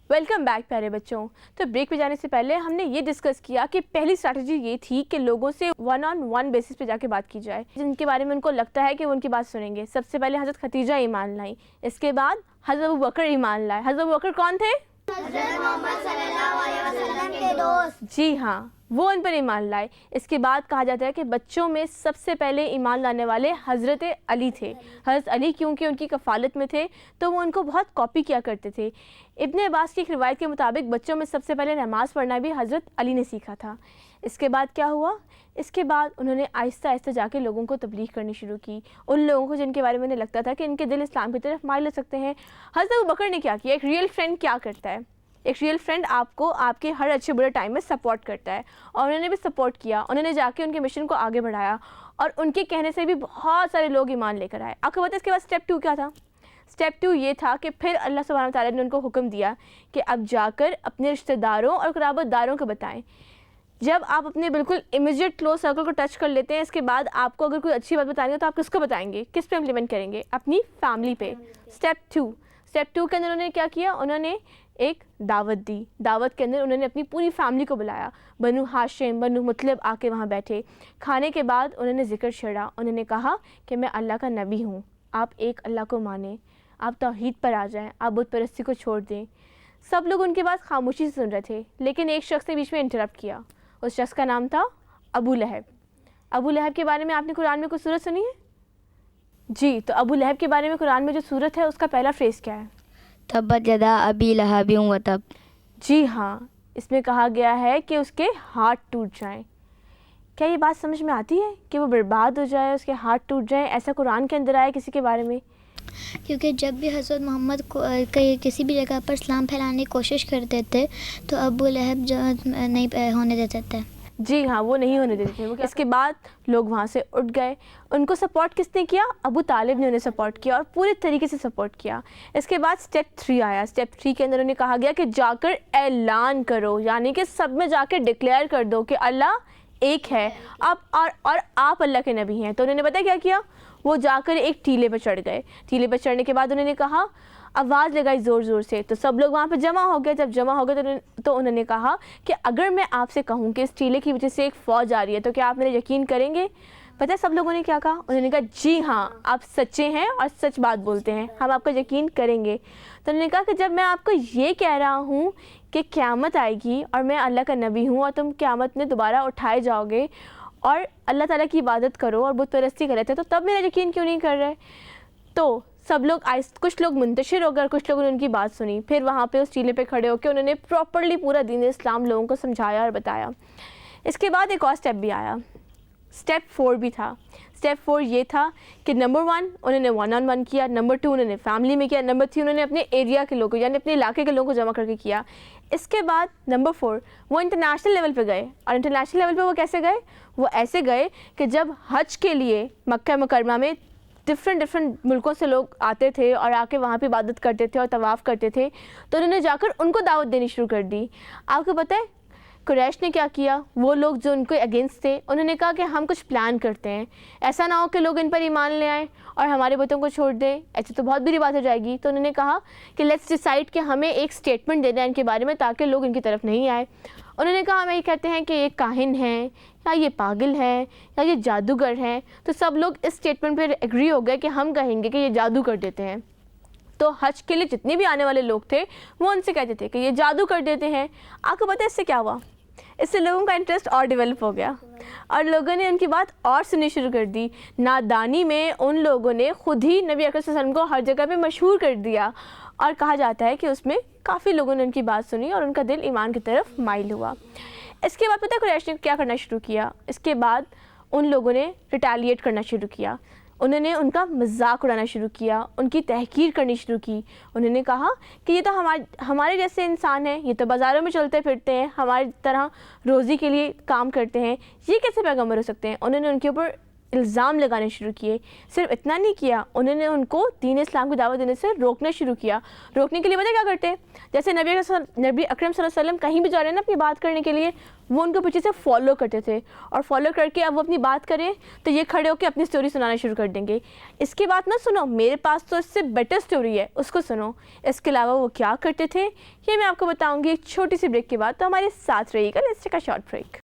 Welcome back پیارے بچوں. تو بریک پہ جانے سے پہلے ہم نے یہ ڈسکس کیا کہ پہلی اسٹریٹجی یہ تھی کہ لوگوں سے ون آن ون بیسس پہ جا کے بات کی جائے جن کے بارے میں ان کو لگتا ہے کہ وہ ان کی بات سنیں گے. سب سے پہلے حضرت خدیجہ ایمان لائیں, اس کے بعد حضرت ابوبکر ایمان لائے. حضرت ابوبکر کون تھے؟ حضرت محمد صلی اللہ علیہ وسلم کے دوست. جی ہاں, وہ ان پر ایمان لائے. اس کے بعد کہا جاتا ہے کہ بچوں میں سب سے پہلے ایمان لانے والے حضرت علی تھے. حضرت علی کیونکہ ان کی کفالت میں تھے تو وہ ان کو بہت کاپی کیا کرتے تھے. ابن عباس کی ایک روایت کے مطابق بچوں میں سب سے پہلے نماز پڑھنا بھی حضرت علی نے سیکھا تھا. اس کے بعد کیا ہوا؟ اس کے بعد انہوں نے آہستہ آہستہ جا کے لوگوں کو تبلیغ کرنی شروع کی, ان لوگوں کو جن کے بارے میں انہیں لگتا تھا کہ ان کے دل اسلام کی طرف مائل ہو سکتے ہیں. حضرت ابوبکر نے کیا کیا؟ ایک ریئل فرینڈ کیا کرتا ہے؟ ایک ریئل فرینڈ آپ کو آپ کے ہر اچھے برے ٹائم میں سپورٹ کرتا ہے, اور انہوں نے بھی سپورٹ کیا. انہوں نے جا کے ان کے مشن کو آگے بڑھایا اور ان کے کہنے سے بھی بہت سارے لوگ ایمان لے کر آئے. آپ کو پتہ ہے اس کے بعد اسٹیپ 2 کیا تھا؟ اسٹیپ 2 یہ تھا کہ پھر اللہ سبحانہ وتعالیٰ نے ان کو حکم دیا کہ اب جا کر اپنے رشتہ داروں اور قرابت داروں کو بتائیں. جب آپ اپنے بالکل امیجیٹ کلوز سرکل کو ٹچ کر لیتے ہیں, اس کے بعد آپ کو اگر کوئی اچھی بات بتانی ہو تو آپ کس کو بتائیں گے, کس پہ امپلیمنٹ کریں گے؟ اپنی فیملی پہ. اسٹیپ 2 کے اندر انہوں نے کیا کیا؟ انہوں نے ایک دعوت دی. دعوت کے اندر انہوں نے اپنی پوری فیملی کو بلایا. بنو ہاشم, بنو مطلب آ کے وہاں بیٹھے. کھانے کے بعد انہوں نے ذکر چھیڑا. انہوں نے کہا کہ میں اللہ کا نبی ہوں, آپ ایک اللہ کو مانیں, آپ توحید پر آ جائیں, آپ بت پرستی کو چھوڑ دیں. سب لوگ ان کی بات خاموشی سے سن رہے تھے, لیکن ایک شخص نے بیچ میں انٹرپٹ کیا. اس شخص کا نام تھا ابو لہب. ابو لہب کے بارے میں آپ نے قرآن میں کوئی صورت سنی ہے؟ جی, تو ابو لہب کے بارے میں قرآن میں جو صورت ہے اس کا پہلا فریز کیا ہے؟ تبت یدا ابی لہب وتب. جی ہاں, اس میں کہا گیا ہے کہ اس کے ہاتھ ٹوٹ جائیں. کیا یہ بات سمجھ میں آتی ہے کہ وہ برباد ہو جائے, اس کے ہاتھ ٹوٹ جائیں؟ ایسا قرآن کے اندر آیا کسی کے بارے میں؟ کیونکہ جب بھی حضرت محمد کو کسی بھی جگہ پر اسلام پھیلانے کی کوشش کرتے تھے تو ابو لہب جو نہیں ہونے دیتے تھے. جی ہاں, وہ نہیں ہونے دیتے تھے. اس کے بعد لوگ وہاں سے اٹھ گئے. ان کو سپورٹ کس نے کیا؟ ابو طالب نے انہیں سپورٹ کیا, اور پورے طریقے سے سپورٹ کیا. اس کے بعد اسٹیپ 3 آیا. اسٹیپ 3 کے اندر انہیں کہا گیا کہ جا کر اعلان کرو, یعنی کہ سب میں جا کے ڈکلیئر کر دو کہ اللہ ایک ہے اور آپ اللہ کے نبی ہیں. تو انہوں نے پتہ کیا کیا؟ وہ جا کر ایک ٹیلے پہ چڑھ گئے. ٹیلے پہ چڑھنے کے بعد انہوں نے کہا, آواز لگائی زور زور سے, تو سب لوگ وہاں پہ جمع ہو گئے. جب جمع ہو گئے تو انہوں نے کہا کہ اگر میں آپ سے کہوں کہ اس ٹیلے کی وجہ سے ایک فوج آ رہی ہے تو کیا آپ میرے یقین کریں گے؟ پتہ ہے سب لوگوں نے کیا کہا؟ انہوں نے کہا جی ہاں, آپ سچے ہیں اور سچ بات بولتے ہیں, ہم آپ کا یقین کریں گے. تو انہوں نے کہا کہ جب میں آپ کو یہ کہہ رہا ہوں کہ قیامت آئے گی اور میں اللہ کا نبی ہوں اور تم قیامت میں دوبارہ اٹھائے جاؤ گے اور اللہ تعالیٰ کی عبادت کرو اور بت پرستی کرے تھے, تو تب میرا یقین کیوں نہیں کر رہے؟ تو سب لوگ کچھ لوگ منتشر ہو گئے اور کچھ لوگوں نے ان کی بات سنی. پھر وہاں پہ اس ٹیلے پہ کھڑے ہو کے انہوں نے پراپرلی پورا دین اسلام لوگوں کو سمجھایا اور بتایا. اس کے بعد ایک اور اسٹیپ بھی آیا, اسٹیپ 4 بھی تھا. اسٹیپ 4 یہ تھا کہ نمبر 1 انہوں نے ون آن ون کیا, نمبر 2 انہوں نے فیملی میں کیا, نمبر 3 انہوں نے اپنے ایریا کے لوگوں یعنی اپنے علاقے کے لوگوں کو جمع کر کے کیا. اس کے بعد نمبر 4 وہ انٹرنیشنل لیول پہ گئے. اور انٹرنیشنل لیول پہ وہ کیسے گئے؟ وہ ایسے گئے کہ جب حج کے لیے مکہ مکرمہ میں ڈفرینٹ ملکوں سے لوگ آتے تھے اور آ کے وہاں پہ عبادت کرتے تھے اور طواف کرتے تھے, تو انہوں نے جا کر ان کو دعوت دینی شروع کر دی. آپ کو پتہ ہے قریش نے کیا کیا؟ وہ لوگ جو ان کے اگینسٹ تھے انہوں نے کہا کہ ہم کچھ پلان کرتے ہیں, ایسا نہ ہو کہ لوگ ان پر ایمان لے آئیں اور ہمارے بتوں کو چھوڑ دیں, ایسے تو بہت بری بات ہو جائے گی. تو انہوں نے کہا کہ لیٹس ڈیسائیڈ کہ ہمیں ایک اسٹیٹمنٹ دینا ہے ان کے بارے میں تاکہ لوگ ان کی طرف نہیں آئے. انہوں نے کہا ہم یہ کہتے ہیں کہ یہ کاہن ہیں یا یہ پاگل ہے یا یہ جادوگر ہیں. تو سب لوگ اس اسٹیٹمنٹ پہ ایگری ہو گئے کہ ہم کہیں گے کہ یہ جادو کر دیتے ہیں. تو حج کے لیے جتنے بھی آنے والے لوگ تھے وہ ان سے کہتے تھے کہ یہ جادو کر دیتے ہیں. آپ کو پتہ ہے اس سے کیا ہوا؟ اس سے لوگوں کا انٹرسٹ اور ڈیولپ ہو گیا اور لوگوں نے ان کی بات اور سننی شروع کر دی. نادانی میں ان لوگوں نے خود ہی نبی اکرم صلی اللہ علیہ وسلم کو ہر جگہ پہ مشہور کر دیا, اور کہا جاتا ہے کہ اس میں کافی لوگوں نے ان کی بات سنی اور ان کا دل ایمان کی طرف مائل ہوا. اس کے بعد پتہ ہے قریش نے کیا کرنا شروع کیا؟ اس کے بعد ان لوگوں نے ریٹیلیٹ کرنا شروع کیا. انہوں نے ان کا مذاق اڑانا شروع کیا, ان کی تحقیر کرنی شروع کی. انہوں نے کہا کہ یہ تو ہمارے جیسے انسان ہیں, یہ تو بازاروں میں چلتے پھرتے ہیں, ہماری طرح روزی کے لیے کام کرتے ہیں, یہ کیسے پیغمبر ہو سکتے ہیں؟ انہوں نے ان کے اوپر الزام لگانے شروع کیے. صرف اتنا نہیں کیا, انہوں نے ان کو دین اسلام کی دعوت دینے سے روکنا شروع کیا. روکنے کے لیے پتہ کیا کرتے, جیسے نبی اکرم صلی اللہ علیہ وسلم کہیں بھی جا رہے ہیں نا اپنی بات کرنے کے لیے, وہ ان کو پیچھے سے فالو کرتے تھے, اور فالو کر کے اب وہ اپنی بات کریں تو یہ کھڑے ہو کے اپنی سٹوری سنانا شروع کر دیں گے. اس کی بات نہ سنو, میرے پاس تو اس سے بیٹر سٹوری ہے, اس کو سنو. اس کے علاوہ وہ کیا کرتے تھے یہ میں آپ کو بتاؤں گی ایک چھوٹی سی بریک کے بعد, تو ہمارے ساتھ رہیے گا. Let's take a short break.